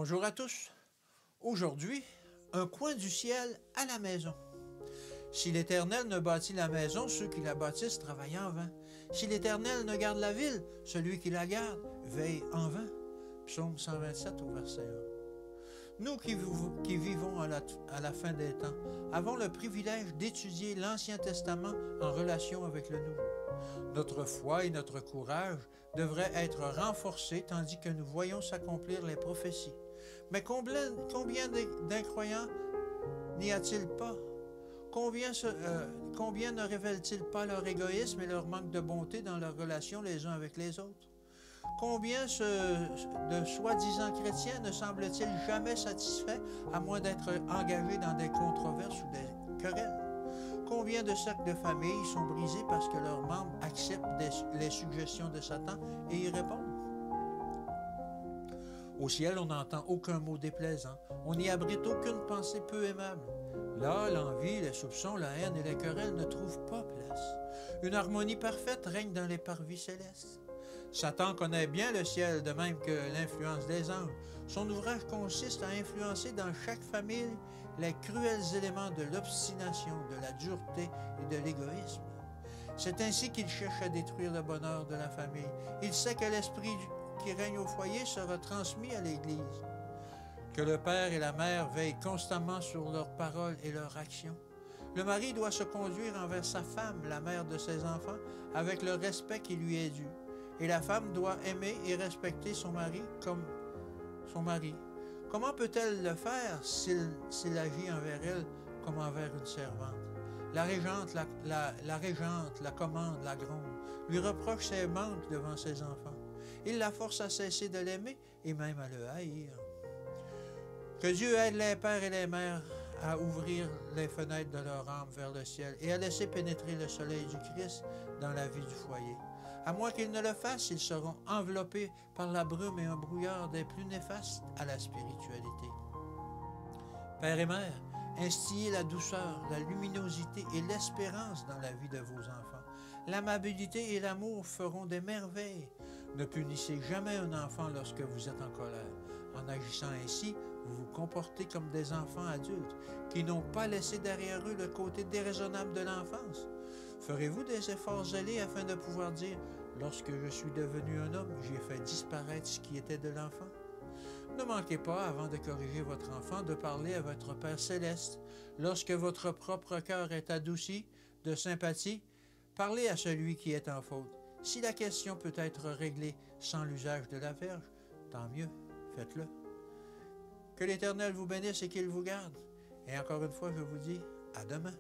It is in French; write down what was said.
Bonjour à tous. Aujourd'hui, un coin du ciel à la maison. Si l'Éternel ne bâtit la maison, ceux qui la bâtissent travaillent en vain. Si l'Éternel ne garde la ville, celui qui la garde veille en vain. Psaume 127 au verset 1. Nous qui vivons à la fin des temps, avons le privilège d'étudier l'Ancien Testament en relation avec le Nouveau. Notre foi et notre courage devraient être renforcés tandis que nous voyons s'accomplir les prophéties. Mais combien d'incroyants n'y a-t-il pas? Combien ne révèlent-ils pas leur égoïsme et leur manque de bonté dans leurs relations les uns avec les autres? Combien de soi-disant chrétiens ne semblent-ils jamais satisfaits à moins d'être engagés dans des controverses ou des querelles? Combien de cercles de famille sont brisés parce que leurs membres acceptent les suggestions de Satan et y répondent? Au ciel, on n'entend aucun mot déplaisant. On n'y abrite aucune pensée peu aimable. Là, l'envie, les soupçons, la haine et les querelles ne trouvent pas place. Une harmonie parfaite règne dans les parvis célestes. Satan connaît bien le ciel, de même que l'influence des anges. Son ouvrage consiste à influencer dans chaque famille les cruels éléments de l'obstination, de la dureté et de l'égoïsme. C'est ainsi qu'il cherche à détruire le bonheur de la famille. Il sait que l'esprit qui règne au foyer sera transmis à l'Église. Que le père et la mère veillent constamment sur leurs paroles et leurs actions. Le mari doit se conduire envers sa femme, la mère de ses enfants, avec le respect qui lui est dû. Et la femme doit aimer et respecter son mari comme son mari. Comment peut-elle le faire s'il agit envers elle comme envers une servante? La régente la commande, la gronde, lui reproche ses manques devant ses enfants. Il la force à cesser de l'aimer et même à le haïr. Que Dieu aide les pères et les mères à ouvrir les fenêtres de leur âme vers le ciel et à laisser pénétrer le soleil du Christ dans la vie du foyer. À moins qu'ils ne le fassent, ils seront enveloppés par la brume et un brouillard des plus néfastes à la spiritualité. Père et mère, instillez la douceur, la luminosité et l'espérance dans la vie de vos enfants. L'amabilité et l'amour feront des merveilles. Ne punissez jamais un enfant lorsque vous êtes en colère. En agissant ainsi, vous vous comportez comme des enfants adultes qui n'ont pas laissé derrière eux le côté déraisonnable de l'enfance. Ferez-vous des efforts zélés afin de pouvoir dire « Lorsque je suis devenu un homme, j'ai fait disparaître ce qui était de l'enfant » ? Ne manquez pas, avant de corriger votre enfant, de parler à votre Père céleste. Lorsque votre propre cœur est adouci de sympathie, parlez à celui qui est en faute. Si la question peut être réglée sans l'usage de la verge, tant mieux, faites-le. Que l'Éternel vous bénisse et qu'il vous garde. Et encore une fois, je vous dis à demain.